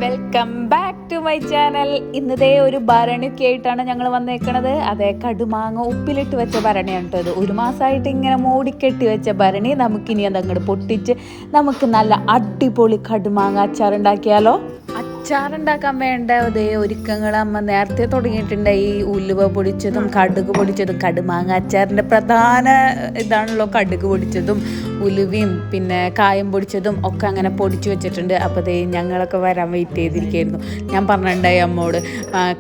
Welcome back to my channel. ഇന്നതേ ഒരു ഭരണിയൊക്കെ ആയിട്ടാണ് ഞങ്ങൾ വന്നേക്കണത്. അതെ, കടുമാങ്ങ ഉപ്പിലിട്ട് വെച്ച ഭരണിയാണ് കേട്ടോ. ഒരു മാസമായിട്ട് ഇങ്ങനെ മൂടിക്കെട്ടി വെച്ച ഭരണി നമുക്കിനി അതങ്ങോട്ട് പൊട്ടിച്ച് നമുക്ക് നല്ല അടിപൊളി കടുമാങ്ങ അച്ചാറുണ്ടാക്കിയാലോ. അച്ചാറുണ്ടാക്കാൻ വേണ്ട അതേ ഒരുക്കങ്ങൾ അമ്മ നേരത്തെ തുടങ്ങിയിട്ടുണ്ട്. ഈ ഉലുവ പൊടിച്ചതും കടുക് പൊടിച്ചതും, കടുമാങ്ങ അച്ചാറിൻ്റെ പ്രധാന ഇതാണല്ലോ കടുക് പൊടിച്ചതും ഉലുവയും പിന്നെ കായം പൊടിച്ചതും ഒക്കെ അങ്ങനെ പൊടിച്ചു വെച്ചിട്ടുണ്ട്. അപ്പോൾ ദേ ഞങ്ങളൊക്കെ വരാൻ വെയിറ്റ് ചെയ്തിരിക്കുകയായിരുന്നു. ഞാൻ പറഞ്ഞിട്ടുണ്ടായി അമ്മോട്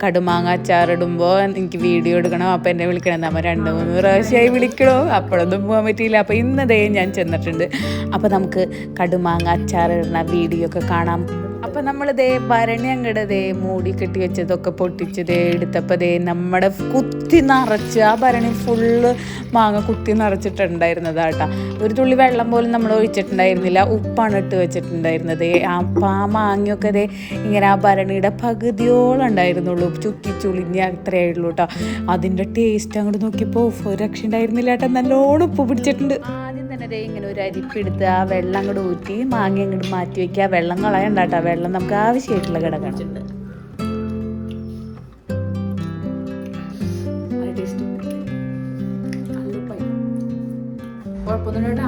കടുമാങ്ങ അച്ചാറിടുമ്പോൾ എനിക്ക് വീഡിയോ എടുക്കണം, അപ്പോൾ എന്നെ വിളിക്കണം. നമ്മൾ 2-3 പ്രാവശ്യമായി വിളിക്കണോ, അപ്പോഴൊന്നും പോകാൻ പറ്റിയില്ല. അപ്പോൾ ഇന്നതേ ഞാൻ ചെന്നിട്ടുണ്ട്. അപ്പോൾ നമുക്ക് കടുമാങ്ങ അച്ചാറിടുന്ന വീഡിയോ ഒക്കെ കാണാം. അപ്പം നമ്മളിതേ ഭരണി അങ്ങടെ മൂടി കെട്ടി വെച്ചതൊക്കെ പൊട്ടിച്ചതേ എടുത്തപ്പോൾ ദേ നമ്മുടെ കുത്തി നിറച്ച് ആ ഭരണി ഫുള്ള് മാങ്ങ കുത്തി നിറച്ചിട്ടുണ്ടായിരുന്നത് കേട്ടോ. ഒരു തുള്ളി വെള്ളം പോലും നമ്മൾ ഒഴിച്ചിട്ടുണ്ടായിരുന്നില്ല, ഉപ്പാണ് ഇട്ട് വെച്ചിട്ടുണ്ടായിരുന്നത്. ആ മാങ്ങയൊക്കെ ദേ ഇങ്ങനെ ആ ഭരണിയുടെ പകുതിയോളം ഉണ്ടായിരുന്നുള്ളൂ, ചുക്കി ചുളിഞ്ഞ് അത്രയേ ഉള്ളൂ കേട്ടോ. അതിൻ്റെ ടേസ്റ്റ് അങ്ങോട്ട് നോക്കിയപ്പോൾ ഒരു രക്ഷ ഉണ്ടായിരുന്നില്ല കേട്ടോ, നല്ലോണം ഉപ്പ് പിടിച്ചിട്ടുണ്ട്. ആദ്യം തന്നെ ദേ ഇങ്ങനെ ഒരു അരിപ്പെടുത്ത് ആ വെള്ളം അങ്ങോട്ട് ഊറ്റി മാങ്ങ അങ്ങോട്ട് മാറ്റി വയ്ക്കുക. വെള്ളം കളയണ്ട കേട്ടോ, വെള്ളം നമുക്ക് ആവശ്യമായിട്ടുള്ള കിടക്കണം. കുഴപ്പമൊന്നുമില്ല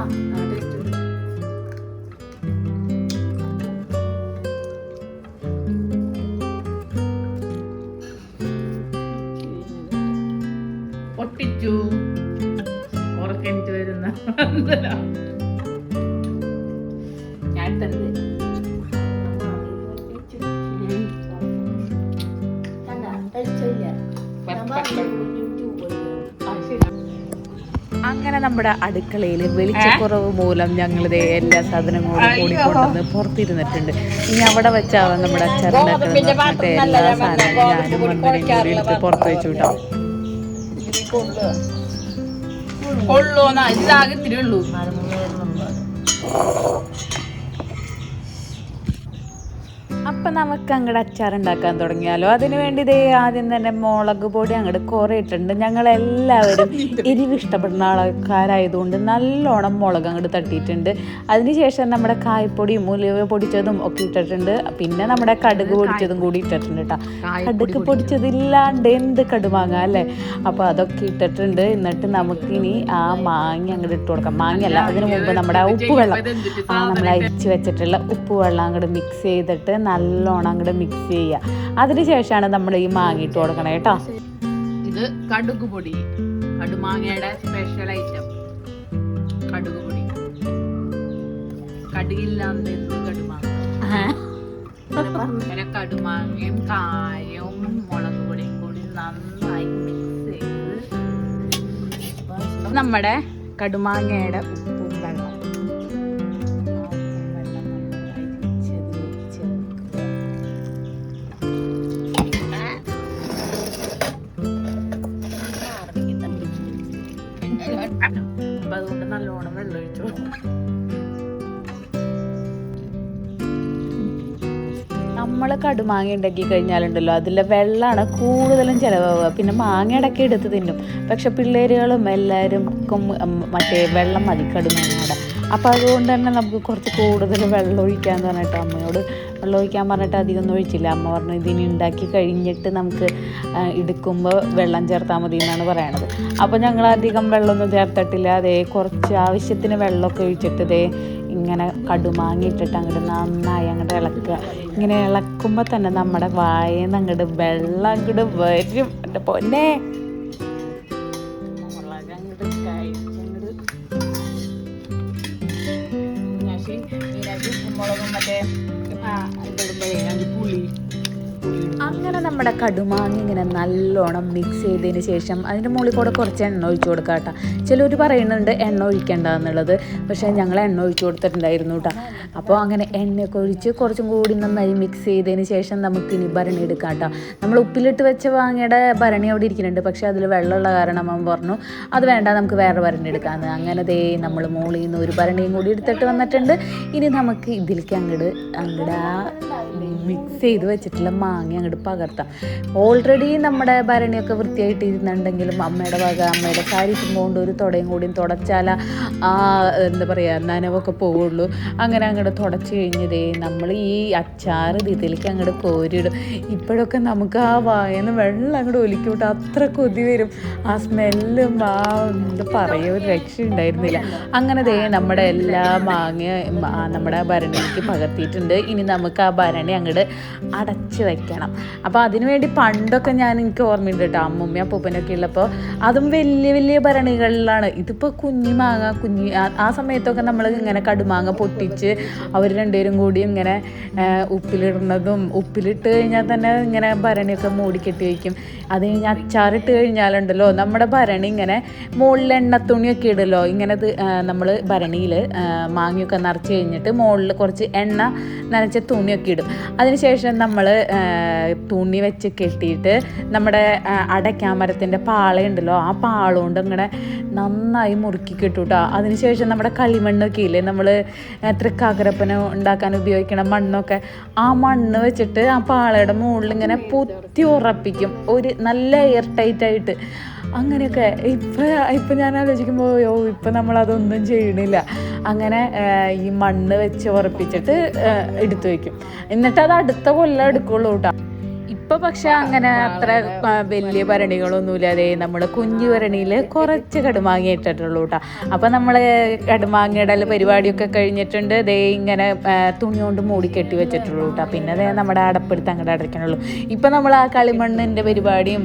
പൊട്ടിച്ചു ഉറക്കെനിക്ക് വരുന്ന ഞാൻ തന്നെ അങ്ങനെ നമ്മുടെ അടുക്കളയിൽ വെളിച്ചക്കുറവ് മൂലം ഞങ്ങളിത് എല്ലാ സാധനങ്ങളും കൂടി കൊണ്ടുവന്ന് പുറത്തിരുന്നിട്ടുണ്ട്. ഇനി അവിടെ വെച്ചാവാൻ നമ്മുടെ അച്ചാറുണ്ടാക്കുന്നത് എല്ലാ സാധനവും ഞാനും വന്നതിനും കൂടി എടുത്ത് പുറത്ത് വെച്ചു കേട്ടോ. അപ്പം നമുക്ക് അങ്ങോട്ട് അച്ചാറുണ്ടാക്കാൻ തുടങ്ങിയാലോ. അതിന് വേണ്ടി ഇതേ ആദ്യം തന്നെ മുളക് പൊടി അങ്ങോട്ട് കുറേ ഇട്ടിട്ടുണ്ട്. ഞങ്ങളെല്ലാവരും എരിവ് ഇഷ്ടപ്പെടുന്ന ആൾക്കാരായതുകൊണ്ട് നല്ലോണം മുളക് അങ്ങോട്ട് തട്ടിയിട്ടുണ്ട്. അതിനുശേഷം നമ്മുടെ കായ്പ്പൊടിയും ഉലുവ പൊടിച്ചതും ഒക്കെ ഇട്ടിട്ടുണ്ട്. പിന്നെ നമ്മുടെ കടുക് പൊടിച്ചതും കൂടി ഇട്ടിട്ടുണ്ട് കേട്ടോ. കടുക് പൊടിച്ചതില്ലാണ്ട് എന്ത് കടുമാങ്ങ അല്ലേ. അപ്പോൾ അതൊക്കെ ഇട്ടിട്ടുണ്ട്. എന്നിട്ട് നമുക്കിനി ആ മാങ്ങ അങ്ങോട്ട് ഇട്ട് കൊടുക്കാം. മാങ്ങയല്ല, അതിന് മുമ്പ് നമ്മുടെ ഉപ്പ് വെള്ളം, നമ്മൾ അരിച്ച് വെച്ചിട്ടുള്ള ഉപ്പ് വെള്ളം അങ്ങോട്ട് മിക്സ് ചെയ്തിട്ട് നല്ലോണം അങ്ങോട്ട് മിക്സ് ചെയ്യുക. അതിന് ശേഷമാണ് നമ്മൾ ഈ മാങ്ങിട്ട് കൊടുക്കണം കേട്ടോ. ഇത് കടുക് പൊടി, കടുമാങ്ങയുടെ സ്പെഷ്യൽ ഐറ്റം കടുക് പൊടി. കടുകില്ലാണ്ട് എന്ത് കടുമാങ്ങ, അങ്ങനെ കടുമാങ്ങയും കായവും മുളക് പൊടിയും കൂടി നന്നായി മിക്സ് ചെയ്ത് നമ്മുടെ കടുമാങ്ങയുടെ ഉപ്പും വെള്ളം അപ്പൊ അതുകൊണ്ട് നല്ലോണം വെള്ളം ഒഴിച്ചു. നമ്മൾ കടുമാങ്ങ ഉണ്ടാക്കി കഴിഞ്ഞാലുണ്ടല്ലോ അതിലെ വെള്ളമാണ് കൂടുതലും ചിലവാവുക. പിന്നെ മാങ്ങ ഇടയ്ക്ക് എടുത്ത് തിന്നും, പക്ഷെ പിള്ളേരുകളും എല്ലാവർക്കും മറ്റേ വെള്ളം മതി കടുമാങ്ങയുടെ. അപ്പോൾ അതുകൊണ്ട് തന്നെ നമുക്ക് കുറച്ച് കൂടുതൽ വെള്ളം ഒഴിക്കാമെന്ന് പറഞ്ഞിട്ട് അമ്മയോട് വെള്ളം ഒഴിക്കാൻ പറഞ്ഞിട്ട് അധികം ഒന്നും ഒഴിച്ചില്ല. അമ്മ പറഞ്ഞു ഇതിന് ഉണ്ടാക്കി കഴിഞ്ഞിട്ട് നമുക്ക് എടുക്കുമ്പോൾ വെള്ളം ചേർത്താൽ മതി എന്നാണ് പറയണത്. അപ്പോൾ ഞങ്ങൾ അധികം വെള്ളമൊന്നും ചേർത്തിട്ടില്ല. അതേ കുറച്ച് ആവശ്യത്തിന് വെള്ളമൊക്കെ ഒഴിച്ചിട്ട് ഇതേ ഇങ്ങനെ കടുമാങ്ങ ഇട്ടിട്ട് അങ്ങോട്ട് നന്നായി അങ്ങോട്ട് ഇളക്കുക. ഇങ്ങനെ ഇളക്കുമ്പോൾ തന്നെ നമ്മുടെ വായന്ന് അങ്ങോട്ട് വെള്ളം അങ്ങോട്ട് വരും. എൻ്റെ പൊന്നെ മുളകും മറ്റേ പുളി. അങ്ങനെ നമ്മുടെ കടുമാങ്ങ ഇങ്ങനെ നല്ലോണം മിക്സ് ചെയ്തതിന് ശേഷം അതിൻ്റെ മുകളിൽ കൂടെ കുറച്ച് എണ്ണ ഒഴിച്ചു കൊടുക്കാം കേട്ടോ. ചിലർ പറയുന്നുണ്ട് എണ്ണ ഒഴിക്കേണ്ട എന്നുള്ളത്, പക്ഷേ ഞങ്ങൾ എണ്ണ ഒഴിച്ചു കൊടുത്തിട്ടുണ്ടായിരുന്നു കേട്ടോ. അപ്പോൾ അങ്ങനെ എണ്ണയൊക്കെ ഒഴിച്ച് കുറച്ചും കൂടി നന്നായി മിക്സ് ചെയ്തതിന് ശേഷം നമുക്കിനി ഭരണി എടുക്കാം കേട്ടോ. നമ്മൾ ഉപ്പിലിട്ട് വെച്ച മാങ്ങയുടെ ഭരണി അവിടെ ഇരിക്കുന്നുണ്ട്, പക്ഷേ അതിൽ വെള്ളമുള്ള കാരണം അവൻ പറഞ്ഞു അത് വേണ്ട, നമുക്ക് വേറെ ഭരണി എടുക്കാമെന്ന്. അങ്ങനെ ദേ നമ്മൾ മുകളിൽ നിന്ന് ഒരു ഭരണിയും കൂടി എടുത്തിട്ട് വന്നിട്ടുണ്ട്. ഇനി നമുക്ക് ഇതിലേക്ക് അങ്ങോട്ട് ആ മിക്സ് ചെയ്ത് വെച്ചിട്ടുള്ള മാങ്ങ അങ്ങോട്ട് പകർത്താം. ഓൾറെഡി നമ്മുടെ ഭരണിയൊക്കെ വൃത്തിയായിട്ട് ഇരുന്നുണ്ടെങ്കിലും അമ്മയുടെ അമ്മയുടെ സാരി കൊണ്ട് ഒരു തുടയും കൂടിയും തുടച്ചാൽ എന്താ പറയുക നനവൊക്കെ പോവുള്ളൂ. അങ്ങനെ അങ്ങോട്ട് തുടച്ച് കഴിഞ്ഞതേ നമ്മൾ ഈ അച്ചാർ ഇതിലേക്ക് അങ്ങോട്ട് കോരിയിടും. ഇപ്പോഴൊക്കെ നമുക്ക് ആ വായന്ന് വെള്ളം അങ്ങോട്ട് ഒലിക്കൂട്ട് അത്ര കൊതി വരും. ആ സ്മെല്ലും എന്താ പറയുക ഒരു രക്ഷ ഉണ്ടായിരുന്നില്ല. അങ്ങനെ നമ്മുടെ എല്ലാ മാങ്ങയും നമ്മുടെ ഭരണിക്ക് പകർത്തിയിട്ടുണ്ട്. ഇനി നമുക്ക് ആ ഭരണി അങ്ങോട്ട് അടച്ച് വെക്കണം. അപ്പോൾ അതിനുവേണ്ടി പണ്ടൊക്കെ എനിക്ക് ഓർമ്മയുണ്ട് കേട്ടോ, അമ്മൂമ്മ അപ്പൂപ്പനൊക്കെ ഉള്ളപ്പോൾ അതും വലിയ വലിയ ഭരണികളിലാണ്. ഇതിപ്പോൾ കുഞ്ഞി മാങ്ങ ആ സമയത്തൊക്കെ നമ്മൾ ഇങ്ങനെ കടുമാങ്ങ പൊട്ടിച്ച് അവർ രണ്ടുപേരും കൂടി ഇങ്ങനെ ഉപ്പിലിട്ട് കഴിഞ്ഞാൽ തന്നെ ഇങ്ങനെ ഭരണിയൊക്കെ മൂടിക്കെട്ടി വയ്ക്കും. അത് കഴിഞ്ഞ് അച്ചാറിട്ട് കഴിഞ്ഞാലുണ്ടല്ലോ നമ്മുടെ ഭരണി ഇങ്ങനെ മുകളിൽ എണ്ണത്തുണിയൊക്കെ ഇടുമല്ലോ. ഇങ്ങനെ നമ്മൾ ഭരണിയിൽ മാങ്ങയൊക്കെ നിറച്ച് കഴിഞ്ഞിട്ട് മുകളിൽ കുറച്ച് എണ്ണ നനച്ച തുണിയൊക്കെ ഇടും. അതിനുശേഷം നമ്മൾ തുണി വെച്ച് കെട്ടിയിട്ട് നമ്മുടെ അടയ്ക്കാമരത്തിൻ്റെ പാളയുണ്ടല്ലോ, ആ പാള കൊണ്ട് ഇങ്ങനെ നന്നായി മുറുക്കി കിട്ടൂട്ടോ. അതിനുശേഷം നമ്മുടെ കളിമണ്ണൊക്കെ ഇല്ലേ, നമ്മൾ തൃക്കാക്കരപ്പന ഉണ്ടാക്കാൻ ഉപയോഗിക്കണ മണ്ണൊക്കെ, ആ മണ്ണ് വെച്ചിട്ട് ആ പാളയുടെ മുകളിൽ ഇങ്ങനെ പൊത്തി ഉറപ്പിക്കും ഒരു നല്ല എയർ ടൈറ്റായിട്ട്. അങ്ങനെയൊക്കെ ഇപ്പം ഞാൻ ആലോചിക്കുമ്പോൾ ഇപ്പം നമ്മളതൊന്നും ചെയ്യണില്ല. അങ്ങനെ ഈ മണ്ണ് വെച്ച് ഉറപ്പിച്ചിട്ട് എടുത്തു വയ്ക്കും. എന്നിട്ട് അത് അടുത്ത കൊല്ലം എടുക്കുള്ളൂ കേട്ടോ. ഇപ്പോൾ പക്ഷെ അങ്ങനെ അത്ര വലിയ ഭരണികളൊന്നുമില്ല. അതേ നമ്മൾ കുഞ്ഞു ഭരണിയിൽ കുറച്ച് കടുമാങ്ങ ഇട്ടിട്ടുള്ളൂ കേട്ടോ. അപ്പോൾ നമ്മൾ കടുമാങ്ങയുടെ പരിപാടിയൊക്കെ കഴിഞ്ഞിട്ടുണ്ട്. ദേ ഇങ്ങനെ തുണി കൊണ്ട് മൂടി കെട്ടി വെച്ചിട്ടുള്ളൂ കേട്ടോ. പിന്നെ അതേ നമ്മുടെ അടപ്പെടുത്ത് അങ്ങോട്ട് അടയ്ക്കണുള്ളൂ. ഇപ്പം നമ്മൾ ആ കളിമണ്ണിൻ്റെ പരിപാടിയും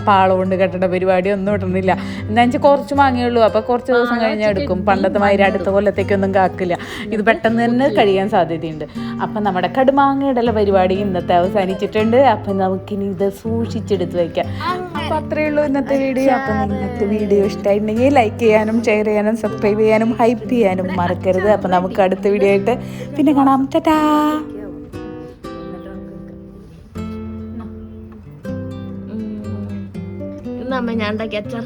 പാള കൊണ്ട് കെട്ടേണ്ട പരിപാടിയും ഒന്നും ഇടുന്നില്ല. എന്താണെന്ന് വെച്ചാൽ കുറച്ച് മാങ്ങയുള്ളൂ. അപ്പോൾ കുറച്ച് ദിവസം കഴിഞ്ഞാൽ എടുക്കും. പണ്ടത്തെ മാതിരി അടുത്ത കൊല്ലത്തേക്കൊന്നും കാക്കില്ല. ഇത് പെട്ടെന്ന് തന്നെ കഴിയാൻ സാധ്യതയുണ്ട്. അപ്പം നമ്മുടെ കടുമാങ്ങയുടെ പരിപാടി ഇന്നത്തെ അവസാനിച്ചിട്ടുണ്ട്. അപ്പം നമുക്കിനി ഇത് സൂക്ഷിച്ചെടുത്ത് വയ്ക്കാം. അപ്പം അത്രയേ ഉള്ളൂ ഇന്നത്തെ വീഡിയോ. അപ്പം ഇന്നത്തെ വീഡിയോ ഇഷ്ടമായിട്ടുണ്ടെങ്കിൽ ലൈക്ക് ചെയ്യാനും ഷെയർ ചെയ്യാനും സബ്സ്ക്രൈബ് ചെയ്യാനും ഹൈപ്പ് ചെയ്യാനും മറക്കരുത്. അപ്പം നമുക്ക് അടുത്ത വീഡിയോ ആയിട്ട് പിന്നെ കാണാം. ടാറ്റാ. ഞാൻ ഉണ്ടാക്കി അച്ചാർ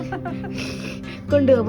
കൊണ്ടുപോകും.